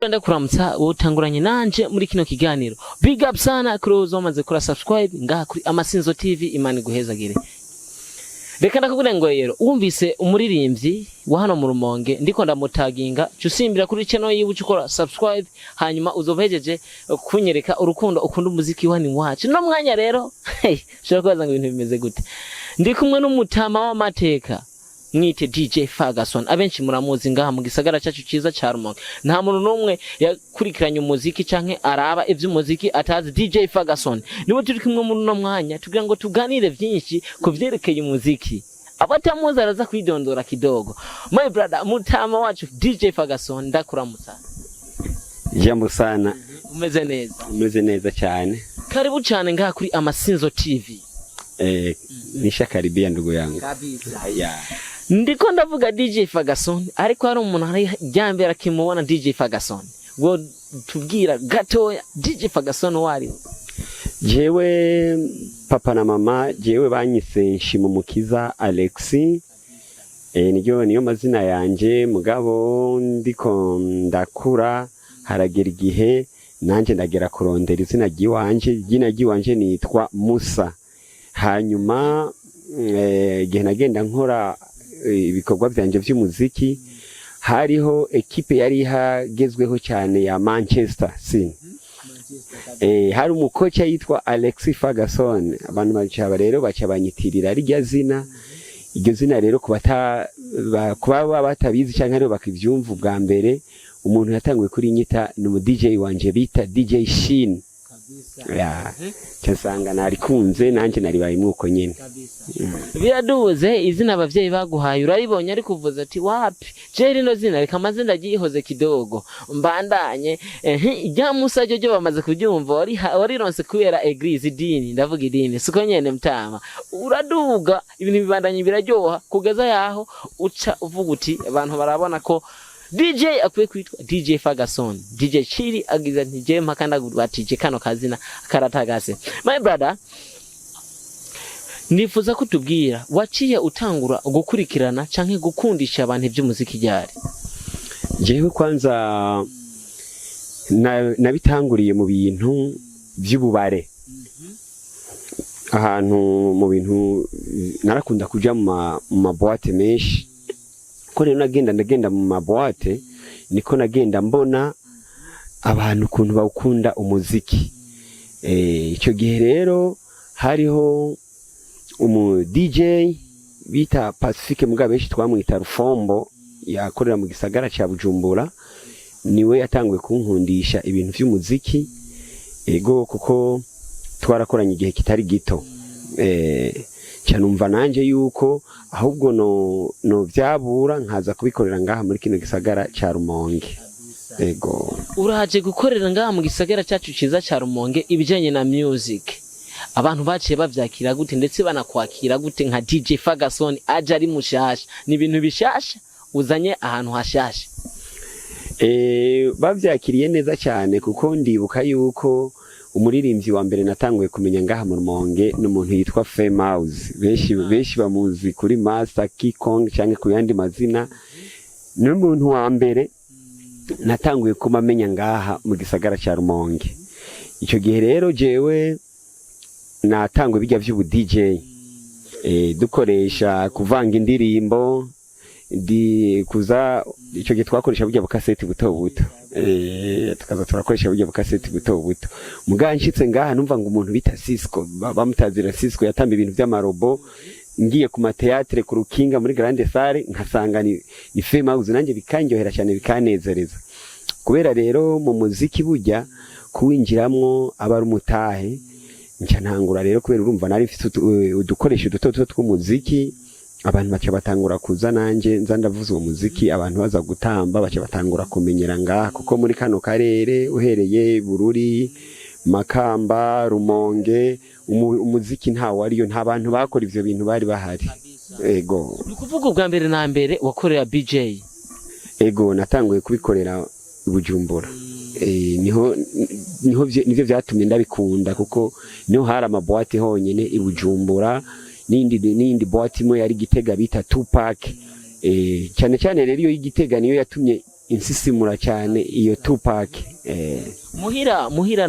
Ndenda kuramutsa utanguranye nanje muri kino kiganiro. Big up sana kurozo maze kura subscribe ngaha kuri Amasinzo TV Imana guhezagire. Reka ndakubwira ngo rero wumvise umuririmbyi wa hano mu Rumonge ndiko ndamutaginga cyusimbira kuri channel yiwe ukora subscribe hanyuma uzovejeje kunyereka urukundo ukunda umuziki wani wacu. No mwanya rero shaka kwaza ngo ibintu bimeze gute. Ndi kumwe n'umutama w'amateka mwite DJ Fagasoni abenshi muramuzi ngaha mu gisagara cyacu ciza ca Rumonge. Nta muntu numwe yakurikiranye umuziki canke araba ivy'umuziki atazi DJ Fagasoni. Niwe turi kumwe muri no mwanya tugira ngo tuganire vyinshi kuvyerekeye umuziki. Abatamuzi araza kwidondora kidogo. My brother mutama wacu DJ Fagasoni ndakuramutsa. Jambo sana. Umeze neza? Umeze neza cyane. Karibu cyane ngaha kuri Amasinzo TV. Nisha karibia ndugu yangu. Kabisa. Yeah. Ndiko ndavuga DJ Fagasoni ariko hari umuntu hari ryambera kimubona DJ Fagasoni. Ngo tubwira gatoya DJ Fagasoni wari. Jewe papa na mama jewe banyise Nshimumukiza Alexi. Niyo mazina yanje mugabo ndiko ndakura haragera igihe nanje ndagera kurondera izina giwanje nitwa Musa. Hanyuma igihe nagenda nkora ibikorwa byanje by'umuziki hariho ekipe yari ihagezweho cyane ya Manchester City. Hari umukocha yitwa Alexi Fagasoni. Abantu bacaba rero bacabanyitirira rya zina. Iryo zina rero kuba batabizi cyangwa rero bakivyumva bwa mbere umuntu yatanguye kuri nyita ni DJ wanje bita DJ Shin. Ya cyasanga nari kunze nanje nari bayimwuko nyene. Biraduze izina abavyeyi baguhaye uraribonye ari kuvuza ati wapi je rino zina reka maze ndagihoze kidogo mbandanye ijya Musa jojo bamaze kubyumva wari ronse kubera eglise idini ndavuga idini siko nyene mtama uraduga ibintu bibandanye biraryoha kugeza yaho uca uvuga uti abantu barabona ko DJ akwiye kwitwa DJ Fagasoni. DJ Chiri agiza DJ makanda batije kano kazina karatagase. My brother nifuza kutubwira waciye utangura gukurikirana canke gukundisha abantu iby'umuziki ryari. Jewe kwanza nabitanguriye mu bintu by'ububare. Ahantu mu bintu narakunda kuja mu maboate menshi. Ko rero ndagenda mu maboate niko nagenda mbona abantu kuntu bawukunda umuziki. Icyo gihe rero hariho DJ bita Pacifique mugabeshi twamwita Rufombo yakorera mu gisagara cya Bujumbura. Niwe yatanguye kunkundisha ibintu by'umuziki ego kuko twarakoranye igihe kitari gito. Cyanumva nanje yuko ahubwo no byabura nkaza kubikorera ngaha muri kino gisagara cya Rumonge. Ego uraje gukorera ngaha mu gisagara cyacu ciza cya Rumonge ibijanye na music. Abantu baciye bavyakira gute ndetse banakwakira gute nka DJ Fagasoni aje ari mushasha ni ibintu bishasha uzanye ahantu hashasha. Bavyakiriye neza cyane kuko ndibuka yuko umuririmbyi wa mbere natanguye kumenya ngaha mu Rumonge n'umuntu yitwa Famous. Benshi bamuzi kuri Master Kong cyangwa ku yandi mazina. N'umuntu wa mbere natanguye kumamenya ngaha mu gisagara cya Rumonge. Icyo gihe rero jewe natanguye bijya by'ubu DJ dukoresha kuvanga indirimbo kuza icyo gihe twakoresha burya bukaseti buto buto. Tukaza turakoresha burya bukaseti buto buto. Muganshitse ngaha numva ngo umuntu bita Cisco bamutazira Cisco yatamba ibintu by'amarobo ngiye ku mateatre ku Rukinga muri Grande Salle nkasanga ni Famous nanjye bikanyohera cyane bikanezereza. Kubera rero mu muziki burya kuwinjiramwo abari umutahe nca ntangura rero kubera urumva nari mfite udukoresho duto tw'umuziki. Abantu bacha batangura kuza nanje nza ndavuza uwo muziki abantu baza gutamba bacha batangura kumenyera ngaha kuko muri kano karere uhereye Bururi Makamba Rumonge umuziki ntawo ariyo nta bantu bakora ivyo bintu bari bahari. Ego nukuvuga ubwa mbere na mbere wakorera BJ. Ego natanguye kubikorera Bujumbura. Nivyo vyatumye ndabikunda kuko niho hari amaboate honyene i Bujumbura. Nindi boîte imwe yari Gitega bita Tupac. Cyane cyane rero iyo y'Igitega niyo yatumye insisimura cyane iyo Tupac. muhira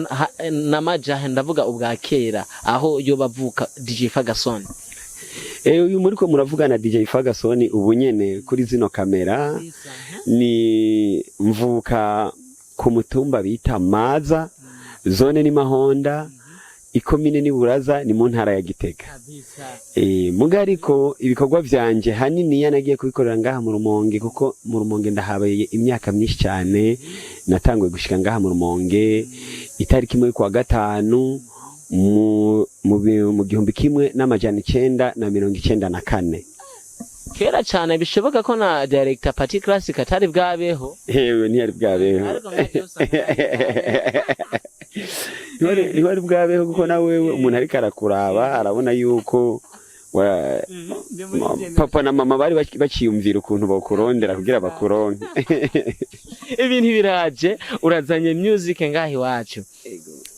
na majahe ndavuga ubwa kera aho yo bavuka DJ Fagasoni. Uyu muri ko muravugana DJ Fagasoni ubu nyene kuri zino kamera ni mvuka ku mutumba bita Maza, zone ni Mahonda, ikomine ni Buraza, ni mu ntara ya Gitega. Mugariko ibikorwa vyanje hanini yanagiye kubikorera ngaha mu Rumonge, kuko mu Rumonge ndahabaye imyaka myinshi cyane. Natangwe gushika ngaha mu Rumonge itariki imwe kwa gatanu mu 1994. Kera cyane bishoboka ko na director party classic atari bwabeho. Ntiyari bwabeho. Ntiyari bwabeho kuko nawe umuntu ariko arakuraba arabona yuko papa na mama bari baciyumvira ukuntu bakurondera kugira bakuronke. Ibintu biraje urazanye music ngahi wacu.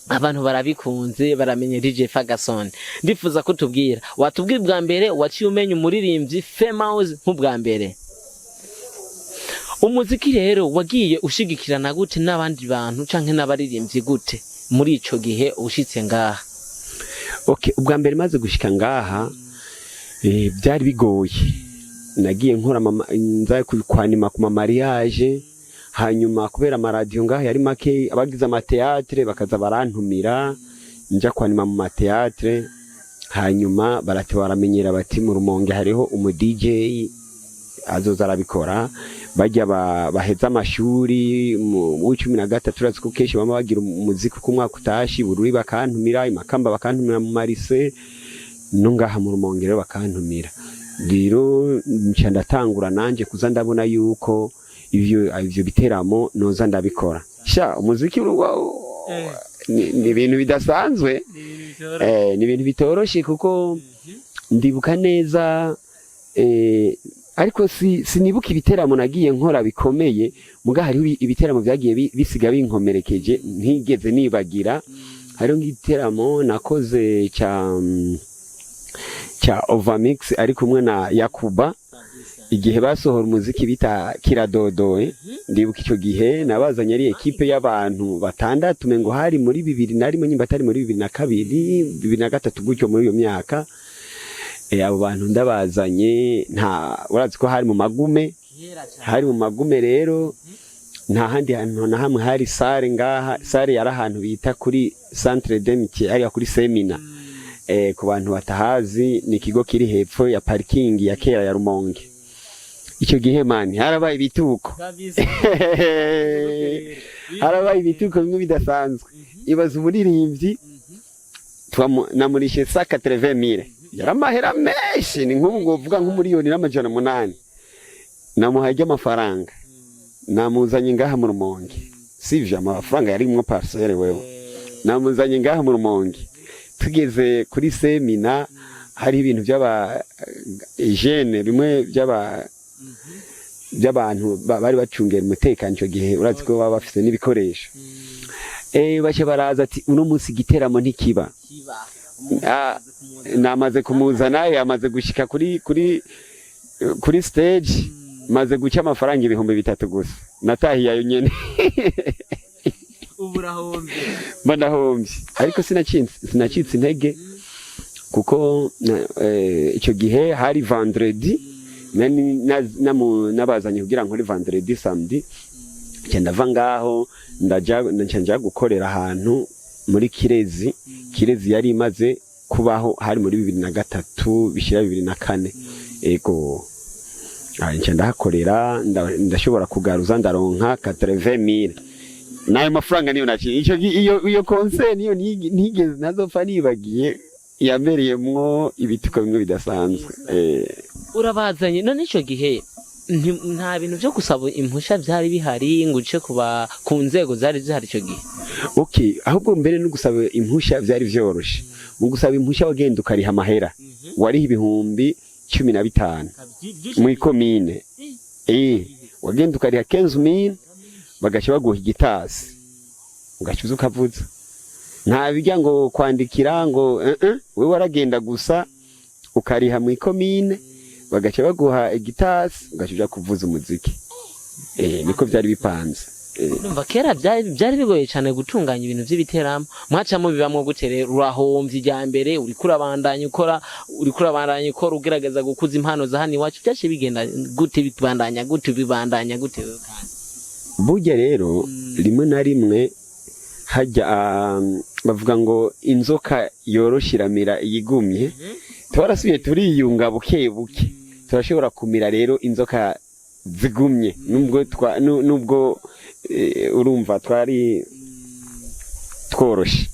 Abantu barabikunze baramenye DJ Fagasoni. Ndifuza ko tubwira watubwira bwa mbere waciye umenya umuririmbyi famous nk'ubwa mbere. Umuziki rero wagiye ushigikirana gute n'abandi bantu canke n'abaririmbyi gute muri ico gihe ushitse ngaha? Okay, ubwa mbere maze gushika ngaha byari bigoye. Nagiye nkora nza kwanima ku mariage, hanyuma kubera amaradiyo ngaha yari make, abagize amateatre bakaza barantumira nja kwanima mu mateatre. Hanyuma baramenyera bati mu Rumonge hariho umu DJ azoza arabikora. Bajya baheza amashuri mu 13 turazi ko keshi bama bagira umuziki ku mwaka utashi, Bururi bakantumira, Imakamba bakantumira mu Marise, nungaha mu Rumonge rero bakantumira. Rero nca ndatangura nanje kuza ndabona yuko ivyo biteramo noza ndabikora. Sha umuziki ni ibintu bidasanzwe, ni ibintu bitoroshe kuko ndibuka neza ariko sinibuka ibiteramo nagiye nkora bikomeye, muga hari ibiteramo byagiye bisiga binkomerekeje ntigeze nibagira. Hari ngiteramo nakoze cha Overmix ari kumwe na Yakuba, igihe basohora umuziki bita Kiradodoe. Ndibuka icyo gihe nabazanye ari equipe y'abantu batandatu, mengo hari muri 2001 nyimba atari muri 2002 2003 gutyo muri iyo myaka. Abo bantu ndabazanye urazi ko hari mu magume, rero nta handi hantu na hamwe hari sare ngaha. Sare yari ahantu bita kuri Centre d'Amitié ari kuri Semina. Ku bantu batahazi ni ikigo kiri hepfo ya parking ya kera ya Rumonge. Icyo gihe mani harabaye ibituko, harabaye ibituko bimwe bidasanzwe. Ibaza umuririmbyi namurishe 180,000, yaramahera menshi, ni nk'ubu uvuga nk'umuriyoni n'800,000. Namuhaye amafaranga, namuzanye ngaha mu Rumonge, sivyo amafaranga yari mwo parcelle wewe. Namuzanye ngaha mu Rumonge, tugeze kuri Semina hari ibintu by'aba jeune bimwe by'abantu bari bacungera umutekano icyo gihe, urazi ko baba bafite n'ibikoresho. Bache baraza ati uno munsi giteramo ntikiba. Namaze kumuzana, yamaze gushika kuri stage, maze guca amafaranga 3,000 gusa. Natahiye ayo nyene. Uburahombye. Bandahombye. Ariko sinacitse intege kuko icyo gihe hari vendredi, nabazanye kugira ngo vendredi samedi cyenda vangaho ndaja gukorera ahantu muri Kirezi yari imaze kubaho hari muri 2003 bishira 2004. Ego nca ndahakorera ndashobora kugaruza ndaronka 80,000. Nayo mafaranga niyo naci iyo concert niyo ntigeze nazopfa nibagiye, yamereyemwo ibituko bimwe bidasanzwe. Urabazanye none icyo gihe nta bintu byo gusaba impusha byari bihari ngo uce ku nzego zari zihari icyo gihe? Okay, ahubwo mbere no gusaba impusha byari vyoroshe. Mu gusaba impusha wagenda ukariha amahera, wariho 15,000 muri komine. Wagenda ukariha 15,000 bagaca baguha igitasi ugacuza ukavuza. Nta bijya ngo kwandikira ngo wewe waragenda gusa ukariha mu komine bagaca baguha igitasi ugacuja kuvuza umuziki. niko byari bipanze. Numva kera byari bigoye cyane gutunganya ibintu by'ibiteramo mwacamo bibamwe gutere rurahomvye ijyambere uri kurabandanya ukora ugerageza gukuza impano za hano iwacu byaje bigenda gute bibandanya gute kandi burya rero rimwe na rimwe hajya bavuga ngo inzoka yoroshiramira yigumye twarasubiye turiyunga buke turashobora kumira rero inzoka zigumye nubwo urumva twari tworoshe.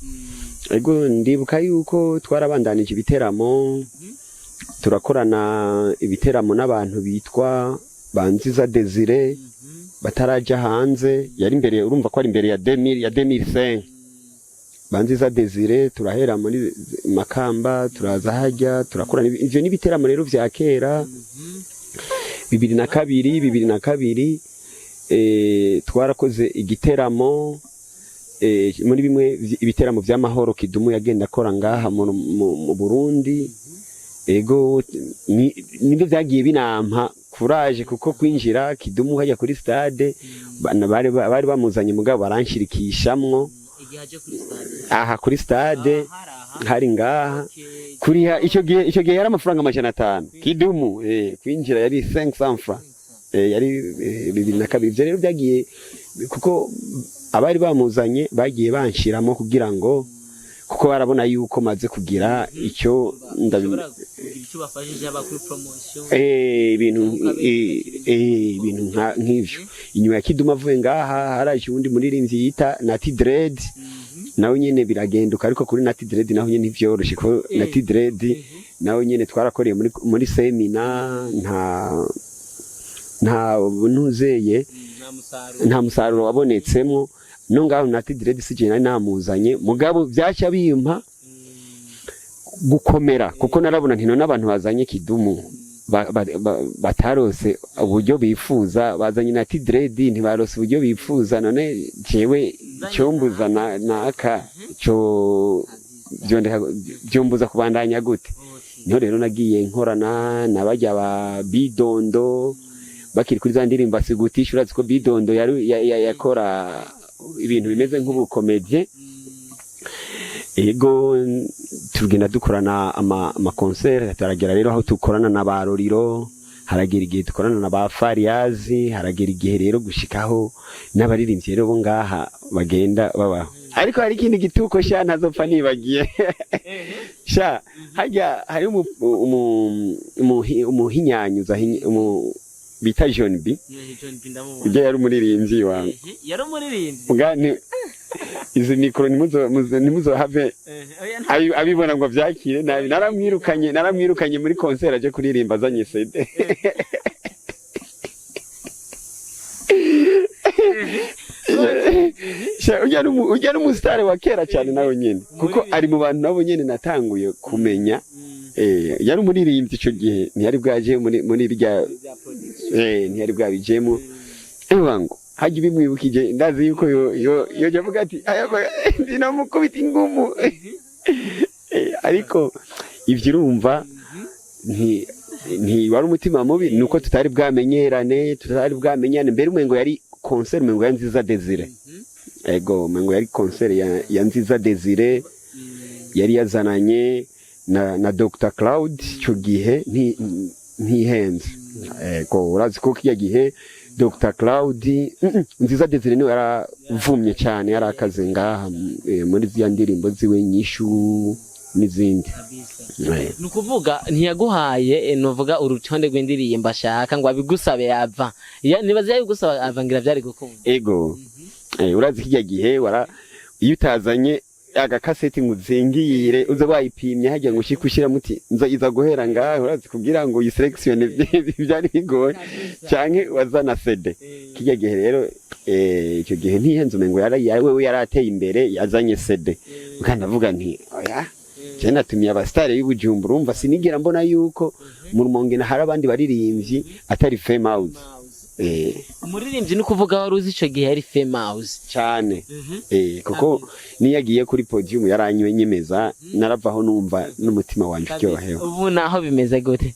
Ego ndibuka yuko twarabandanije ibiteramo turakorana ibiteramo n'abantu bitwa Banziza Desire bataraja hanze yari imbere urumva ko ari imbere ya 2005 Banziza Desire turahera muri Makamba turaza hajya turakorana ivyo n'ibiteramo rero vya kera 2002 twarakoze igiteramo muri bimwe ibiteramo by'amahoro Kidumu yagenda akora ngaha mu Burundi. Ego nibyo byagiye binampa courage kuko kwinjira Kidumu hajya kuri stade bari bamuzanye mugabo baranshirikishamwo aha kuri stade hari ngaha kuriha icyo gihe yari amafaranga 500 Kidumu kwinjira yari 500 francs yari 2002 ibyo rero byagiye kuko abari bamuzanye bagiye banshiramo kugira ngo kuko barabona yuko maze kugira icyo bafashije aba kuri promotion ibintu nk'ivyo. Inyuma ya Kidumu avuye ngaha haraje undi muririmbyi yita Nati Dread nawe nyene biragenduka ariko kuri Nati Dread naho nyene ntivyoroshe ko Nati Dread nawe nyene twarakoreye muri semina nta ntuzeye nta musaruro wabonetsemo no ngaho Nati Dread sije nari namuzanye mugabo byacha bimpa gukomera kuko narabona ntino n'abantu bazanye Kidumu batarose uburyo bifuza bazanye Nati Dread ntibarose uburyo bifuza none jewe cyombuza naka cyo byombuza kubandanya gute niho rero nagiye nkorana nabajya ba Bidondo bakiri kuri za ndirimbo asigutisha urazi ko Bidondo yakora ibintu bimeze nk'ubukomedie. Ego tugenda dukorana ama concert taragera rero aho tukorana na Baroriro haragera igihe dukorana na ba Fariazi haragera igihe rero gushikaho n'abaririmbyi rero bo ngaha bagenda baba ariko hari ikindi gituko sha ntazopfa nibagiye sha hajya hari umuhinyanyuza bita John B yari umuririmbyi wangu yari umuririmbyi ugani izi mikoro nimuzo have abibona ngo vyakire nabi naramwirukanye muri concert aje kuririmba azanye CD ujya n'umusitari wa kera cyane nawe nyene kuko ari mu bantu nabo nyene natanguye kumenya yari umuririmbyi ico gihe ntiyari bwaje muri birya ntiyari bwabijemo ewango haje bimwibukije ndazi yuko yo javuga ati ndinamukubita ingumu ariko ivyo urumva nti wari umutima mubi nuko tutari bwamenyane mbere umengo yari concert umengo ya Nziza Desire ego umengo yari concert ya Nziza Desire yari yazananye na Dr. Cloud cyo gihe ntihenze ego urazi ko kiya gihe Dr. Cloud Nziza Desire niwe yaravumye cyane yarakaze ngaha muri zya ndirimbo ziwe nyishu n'izindi nukuvuga ntiyaguhaye novuga urutonde rw'indirimbo ashaka ngo abigusabe yava nibaza yabigusaba avangira byari gukunda ego urazi kijya gihe iyo utazanye agakaseti nguzingire uza bayipimye hajya ngo ushikushira muti iza guhera ngaho urazi kugira ngo yiselection byari bigoye cyanke wazana CD kijya gihe rero icyo gihe ntihenze umengo wewe yarateye imbere yazanye CD ukanavuga nti oya cyane tumiye abastare y'Ubujumbura urumva sinigera mbona yuko mu Rumonge hari abandi baririmbyi atari famous umuririmbyi no kuvuga wari uzi ico gihe yari famous cyane kuko niyagiye kuri podium yaranywe nyemeza naravaho numva n'umutima wanje cyo hewe ubu naho bimeze gute